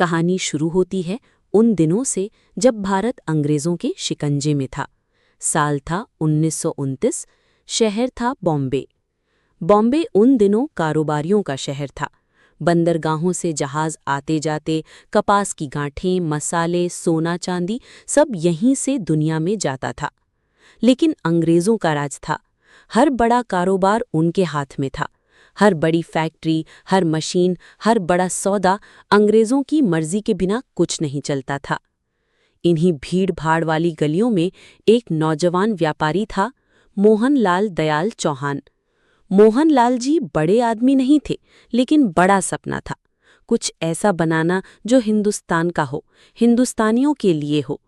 कहानी शुरू होती है उन दिनों से जब भारत अंग्रेजों के शिकंजे में था। साल था 1929। शहर था बॉम्बे। बॉम्बे उन दिनों कारोबारियों का शहर था। बंदरगाहों से जहाज आते जाते, कपास की गांठें, मसाले, सोना चांदी सब यहीं से दुनिया में जाता था। लेकिन अंग्रेजों का राज था। हर बड़ा कारोबार उनके हाथ में था। हर बड़ी फैक्ट्री, हर मशीन, हर बड़ा सौदा अंग्रेजों की मर्जी के बिना कुछ नहीं चलता था। इन्हीं भीड़-भाड़ वाली गलियों में एक नौजवान व्यापारी था, मोहनलाल दयाल चौहान। मोहनलाल जी बड़े आदमी नहीं थे, लेकिन बड़ा सपना था। कुछ ऐसा बनाना जो हिंदुस्तान का हो, हिंदुस्तानियों के लिए हो।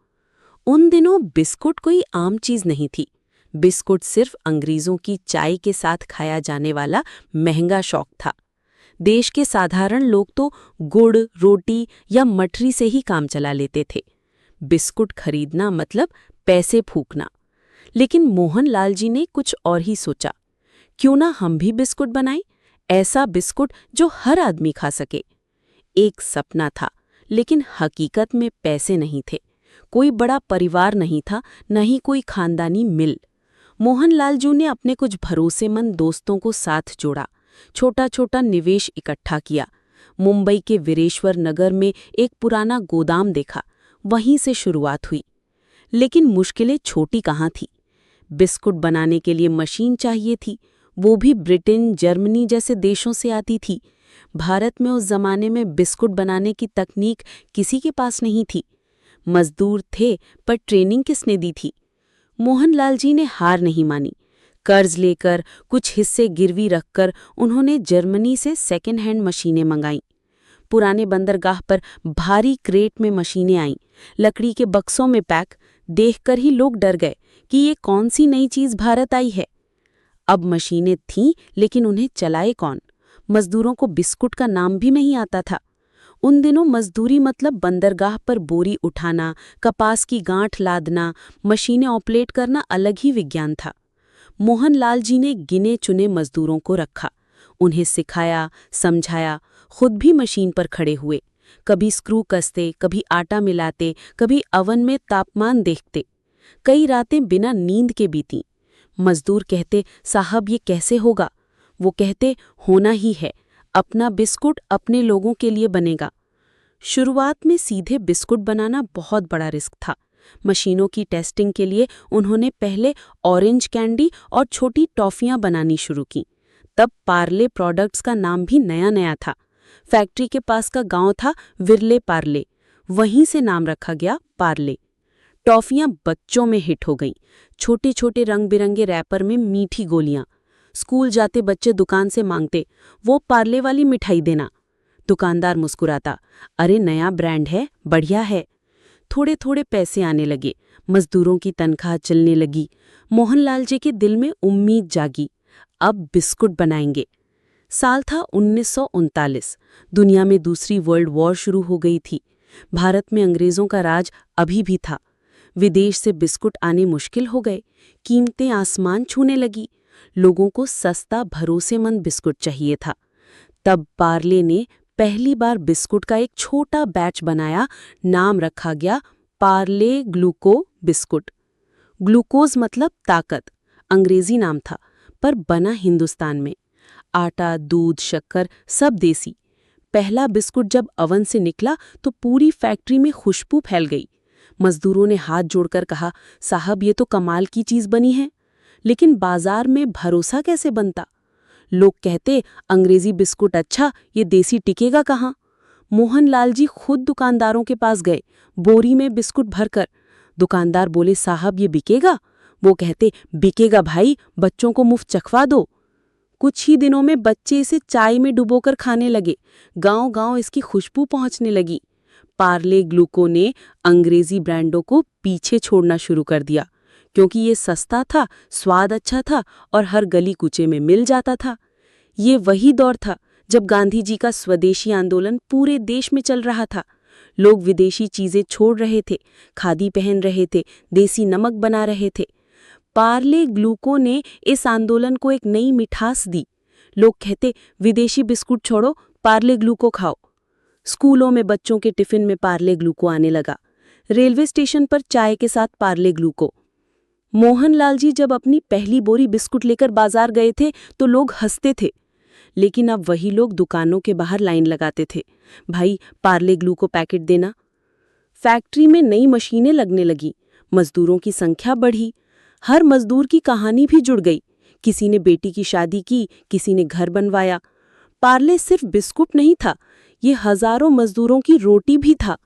उन दिनों बिस्कुट कोई आम चीज नहीं थी। बिस्कुट सिर्फ अंग्रेजों की चाय के साथ खाया जाने वाला महंगा शौक था। देश के साधारण लोग तो गुड़, रोटी या मठरी से ही काम चला लेते थे। बिस्कुट खरीदना मतलब पैसे फूकना। लेकिन मोहनलाल जी ने कुछ और ही सोचा। क्यों ना हम भी बिस्कुट बनाएं, ऐसा बिस्कुट जो हर आदमी खा सके। एक सपना था, लेकिन हकीकत में पैसे नहीं थे। कोई बड़ा परिवार नहीं था, न ही कोई खानदानी मिल। मोहनलाल जी ने अपने कुछ भरोसेमंद दोस्तों को साथ जोड़ा, छोटा छोटा निवेश इकट्ठा किया। मुंबई के वीरेश्वर नगर में एक पुराना गोदाम देखा, वहीं से शुरुआत हुई। लेकिन मुश्किलें छोटी कहाँ थी। बिस्कुट बनाने के लिए मशीन चाहिए थी, वो भी ब्रिटेन, जर्मनी जैसे देशों से आती थी। भारत में उस जमाने में बिस्कुट बनाने की तकनीक किसी के पास नहीं थी। मजदूर थे, पर ट्रेनिंग किसने दी थी। मोहनलाल जी ने हार नहीं मानी। कर्ज लेकर, कुछ हिस्से गिरवी रखकर उन्होंने जर्मनी से सेकेंड हैंड मशीनें मंगाईं। पुराने बंदरगाह पर भारी क्रेट में मशीनें आईं, लकड़ी के बक्सों में पैक। देखकर ही लोग डर गए कि ये कौन सी नई चीज भारत आई है। अब मशीनें थीं, लेकिन उन्हें चलाए कौन। मजदूरों को बिस्कुट का नाम भी नहीं आता था। उन दिनों मजदूरी मतलब बंदरगाह पर बोरी उठाना, कपास की गांठ लादना, मशीनें ऑपरेट करना अलग ही विज्ञान था। मोहनलाल जी ने गिने चुने मजदूरों को रखा, उन्हें सिखाया, समझाया, खुद भी मशीन पर खड़े हुए। कभी स्क्रू कसते, कभी आटा मिलाते, कभी अवन में तापमान देखते। कई रातें बिना नींद के बीतीं। मजदूर कहते, साहब ये कैसे होगा? वो कहते, होना ही है। अपना बिस्कुट अपने लोगों के लिए बनेगा। शुरुआत में सीधे बिस्कुट बनाना बहुत बड़ा रिस्क था। मशीनों की टेस्टिंग के लिए उन्होंने पहले ऑरेंज कैंडी और छोटी टॉफियां बनानी शुरू की। तब पार्ले प्रोडक्ट्स का नाम भी नया नया था। फैक्ट्री के पास का गांव था विरले पार्ले, वहीं से नाम रखा गया पार्ले। टॉफियां बच्चों में हिट हो गईं। छोटे छोटे रंग बिरंगे रैपर में मीठी गोलियां। स्कूल जाते बच्चे दुकान से मांगते, वो पार्ले वाली मिठाई देना। दुकानदार मुस्कुराता, अरे नया ब्रांड है, बढ़िया है। थोड़े थोड़े पैसे आने लगे, मजदूरों की तनख्वाह चलने लगी। मोहनलाल जी के दिल में उम्मीद जागी, अब बिस्कुट बनाएंगे। साल था 1939। दुनिया में दूसरी वर्ल्ड वॉर शुरू हो गई थी। भारत में अंग्रेजों का राज अभी भी था। विदेश से बिस्कुट आने मुश्किल हो गए, कीमतें आसमान छूने लगी। लोगों को सस्ता, भरोसेमंद बिस्कुट चाहिए था। तब पार्ले ने पहली बार बिस्कुट का एक छोटा बैच बनाया। नाम रखा गया पार्ले ग्लूको बिस्कुट। ग्लूकोज मतलब ताकत, अंग्रेजी नाम था, पर बना हिंदुस्तान में। आटा, दूध, शक्कर सब देसी। पहला बिस्कुट जब अवन से निकला तो पूरी फैक्ट्री में खुशबू फैल गई। मजदूरों ने हाथ जोड़कर कहा, साहब ये तो कमाल की चीज बनी है। लेकिन बाजार में भरोसा कैसे बनता? लोग कहते, अंग्रेजी बिस्कुट अच्छा, ये देसी टिकेगा कहाँ? मोहनलाल जी खुद दुकानदारों के पास गए, बोरी में बिस्कुट भरकर। दुकानदार बोले, साहब ये बिकेगा? वो कहते, बिकेगा भाई, बच्चों को मुफ्त चखवा दो। कुछ ही दिनों में बच्चे इसे चाय में डुबोकर खाने लगे। गांव-गांव इसकी खुशबू पहुंचने लगी। पार्ले ग्लूको ने अंग्रेजी ब्रांडों को पीछे छोड़ना शुरू कर दिया, क्योंकि ये सस्ता था, स्वाद अच्छा था और हर गली कूचे में मिल जाता था। ये वही दौर था जब गांधी जी का स्वदेशी आंदोलन पूरे देश में चल रहा था। लोग विदेशी चीजें छोड़ रहे थे, खादी पहन रहे थे, देसी नमक बना रहे थे। पार्ले ग्लूको ने इस आंदोलन को एक नई मिठास दी। लोग कहते, विदेशी बिस्कुट छोड़ो, पार्ले ग्लूको खाओ। स्कूलों में बच्चों के टिफिन में पार्ले ग्लूको आने लगा, रेलवे स्टेशन पर चाय के साथ पार्ले ग्लूको। मोहनलाल जी जब अपनी पहली बोरी बिस्कुट लेकर बाजार गए थे तो लोग हंसते थे, लेकिन अब वही लोग दुकानों के बाहर लाइन लगाते थे, भाई पार्ले ग्लूको पैकेट देना। फैक्ट्री में नई मशीनें लगने लगी, मजदूरों की संख्या बढ़ी, हर मजदूर की कहानी भी जुड़ गई। किसी ने बेटी की शादी की, किसी ने घर बनवाया। पार्ले सिर्फ बिस्कुट नहीं था, ये हजारों मजदूरों की रोटी भी था।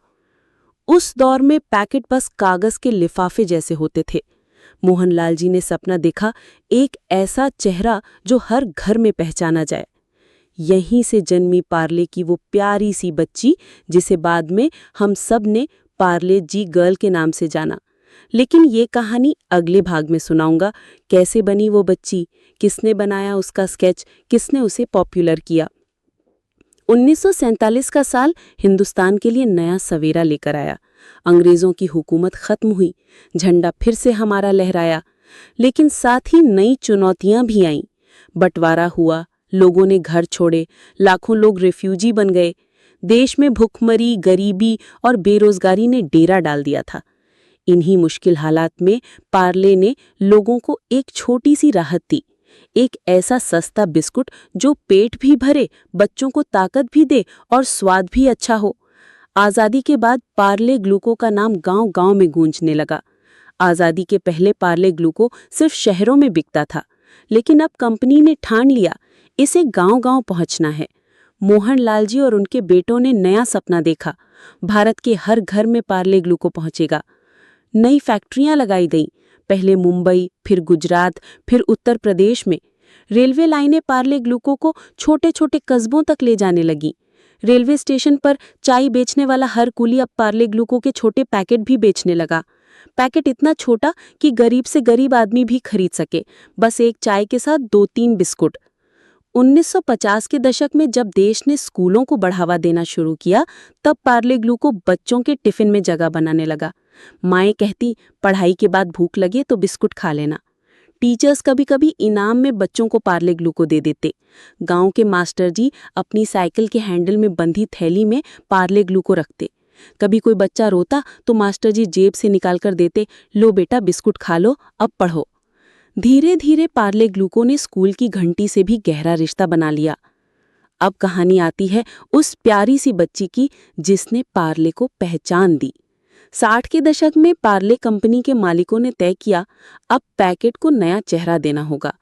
उस दौर में पैकेट बस कागज के लिफाफे जैसे होते थे। मोहनलाल जी ने सपना देखा, एक ऐसा चेहरा जो हर घर में पहचाना जाए। यहीं से जन्मी पार्ले की वो प्यारी सी बच्ची, जिसे बाद में हम सब ने पार्ले जी गर्ल के नाम से जाना। लेकिन ये कहानी अगले भाग में सुनाऊंगा। कैसे बनी वो बच्ची, किसने बनाया उसका स्केच, किसने उसे पॉपुलर किया। 1947 का साल हिंदुस्तान के लिए नया सवेरा लेकर आया। अंग्रेजों की हुकूमत खत्म हुई, झंडा फिर से हमारा लहराया। लेकिन साथ ही नई चुनौतियां भी आईं। बंटवारा हुआ, लोगों ने घर छोड़े, लाखों लोग रिफ्यूजी बन गए। देश में भुखमरी, गरीबी और बेरोजगारी ने डेरा डाल दिया था। इन्हीं मुश्किल हालात में पार्ले ने लोगों को एक छोटी सी राहत दी, एक ऐसा सस्ता बिस्कुट जो पेट भी भरे, बच्चों को ताकत भी दे और स्वाद भी अच्छा हो। आज़ादी के बाद पार्ले ग्लूको का नाम गांव-गांव में गूंजने लगा। आज़ादी के पहले पार्ले ग्लूको सिर्फ शहरों में बिकता था, लेकिन अब कंपनी ने ठान लिया, इसे गांव-गांव पहुंचना है। मोहनलाल जी और उनके बेटों ने नया सपना देखा, भारत के हर घर में पार्ले ग्लूको पहुंचेगा। नई फैक्ट्रियां लगाई गईं, पहले मुंबई, फिर गुजरात, फिर उत्तर प्रदेश में। रेलवे लाइनें पार्ले ग्लूको को छोटे छोटे कस्बों तक ले जाने लगीं। रेलवे स्टेशन पर चाय बेचने वाला हर कुली अब पार्ले ग्लूको के छोटे पैकेट भी बेचने लगा। पैकेट इतना छोटा कि गरीब से गरीब आदमी भी खरीद सके, बस एक चाय के साथ 2-3 बिस्कुट। 1950 के दशक में जब देश ने स्कूलों को बढ़ावा देना शुरू किया, तब पार्ले ग्लूको बच्चों के टिफिन में जगह बनाने लगा। माएँ कहती, पढ़ाई के बाद भूख लगे तो बिस्कुट खा लेना। टीचर्स कभी कभी इनाम में बच्चों को पार्ले ग्लूको दे देते। गांव के मास्टर जी अपनी साइकिल के हैंडल में बंधी थैली में पार्ले ग्लूको रखते। कभी कोई बच्चा रोता तो मास्टर जी जेब से निकाल कर देते, लो बेटा बिस्कुट खा लो, अब पढ़ो। धीरे धीरे पार्ले ग्लूको ने स्कूल की घंटी से भी गहरा रिश्ता बना लिया। अब कहानी आती है उस प्यारी सी बच्ची की जिसने पार्ले को पहचान दी। 60 के दशक में पार्ले कंपनी के मालिकों ने तय किया, अब पैकेट को नया चेहरा देना होगा।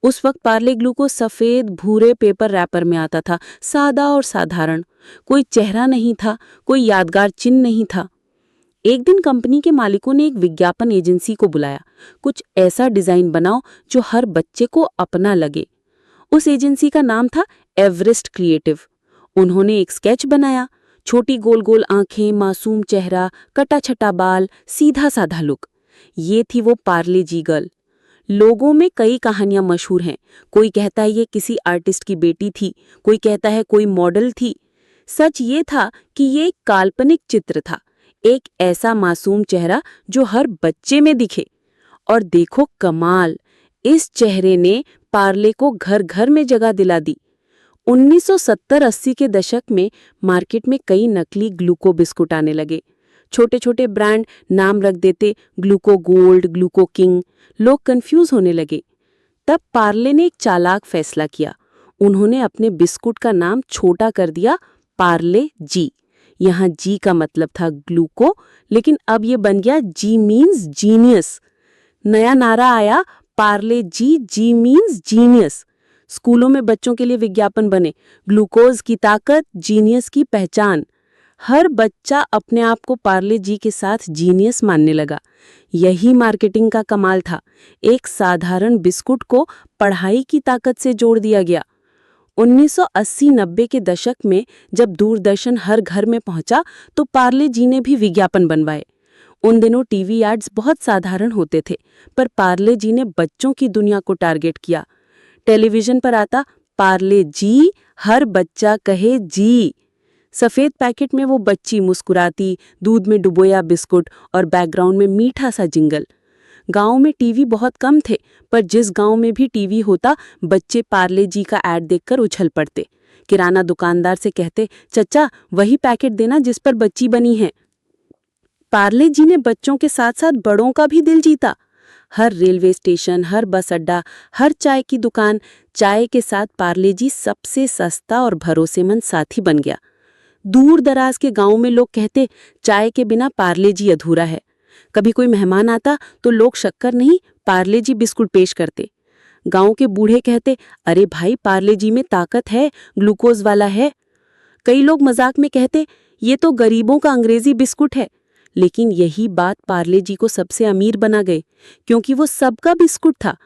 उस वक्त पार्ले ग्लूको सफेद भूरे पेपर रैपर में आता था, सादा और साधारण। कोई चेहरा नहीं था, कोई यादगार चिन्ह नहीं था। एक दिन कंपनी के मालिकों ने एक विज्ञापन एजेंसी को बुलाया, कुछ ऐसा डिजाइन बनाओ जो हर बच्चे को अपना लगे। उस एजेंसी का नाम था एवरेस्ट क्रिएटिव। उन्होंने एक स्केच बनाया, छोटी गोल गोल आंखें, मासूम चेहरा, कटा छटा बाल, सीधा साधा लुक। ये थी वो पार्ले जी गर्ल। लोगों में कई कहानियां मशहूर हैं। कोई कहता है ये किसी आर्टिस्ट की बेटी थी, कोई कहता है कोई मॉडल थी। सच ये था कि ये एक काल्पनिक चित्र था, एक ऐसा मासूम चेहरा जो हर बच्चे में दिखे। और देखो कमाल, इस चेहरे ने पार्ले को घर घर में जगह दिला दी। 1970-80 के दशक में मार्केट में कई नकली ग्लूको बिस्कुट आने लगे। छोटे छोटे ब्रांड नाम रख देते, ग्लूको गोल्ड, ग्लूको किंग। लोग कंफ्यूज होने लगे। तब पार्ले ने एक चालाक फैसला किया। उन्होंने अपने बिस्कुट का नाम छोटा कर दिया, पार्ले जी। यहाँ जी का मतलब था ग्लूको, लेकिन अब ये बन गया जी मीन्स जीनियस। नया नारा आया, पार्ले जी, जी मीन्स जीनियस। स्कूलों में बच्चों के लिए विज्ञापन बने, ग्लूकोज की ताकत, जीनियस की पहचान। हर बच्चा अपने आप को पार्ले जी के साथ जीनियस मानने लगा। यही मार्केटिंग का कमाल था। एक साधारण बिस्कुट को पढ़ाई की ताकत से जोड़ दिया गया। 1980-90 के दशक में जब दूरदर्शन हर घर में पहुंचा तो पार्ले जी ने भी विज्ञापन बनवाए। उन दिनों टीवी एड्स बहुत साधारण होते थे, पर पार्ले जी ने बच्चों की दुनिया को टारगेट किया। टेलीविजन पर आता, पार्ले जी, हर बच्चा कहे जी। सफेद पैकेट में वो बच्ची मुस्कुराती, दूध में डुबोया बिस्कुट और बैकग्राउंड में मीठा सा जिंगल। गांव में टीवी बहुत कम थे, पर जिस गांव में भी टीवी होता, बच्चे पार्ले जी का ऐड देखकर उछल पड़ते। किराना दुकानदार से कहते, चचा वही पैकेट देना जिस पर बच्ची बनी है। पार्ले जी ने बच्चों के साथ साथ बड़ों का भी दिल जीता। हर रेलवे स्टेशन, हर बस अड्डा, हर चाय की दुकान, चाय के साथ पार्ले जी सबसे सस्ता और भरोसेमंद साथी बन गया। दूर दराज के गांव में लोग कहते, चाय के बिना पार्ले जी अधूरा है। कभी कोई मेहमान आता तो लोग शक्कर नहीं, पार्ले जी बिस्कुट पेश करते। गांव के बूढ़े कहते, अरे भाई पार्ले जी में ताकत है, ग्लूकोज वाला है। कई लोग मजाक में कहते, ये तो गरीबों का अंग्रेजी बिस्कुट है। लेकिन यही बात पार्ले जी को सबसे अमीर बना गई, क्योंकि वो सबका बिस्कुट था।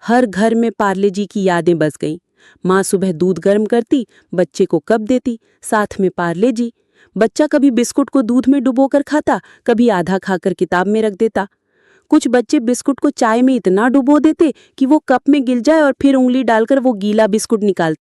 हर घर में पार्ले जी की यादें बस गईं। माँ सुबह दूध गर्म करती, बच्चे को कप देती, साथ में पार्ले जी। बच्चा कभी बिस्कुट को दूध में डुबोकर खाता, कभी आधा खाकर किताब में रख देता। कुछ बच्चे बिस्कुट को चाय में इतना डुबो देते कि वो कप में गिर जाए और फिर उंगली डालकर वो गीला बिस्कुट निकालते।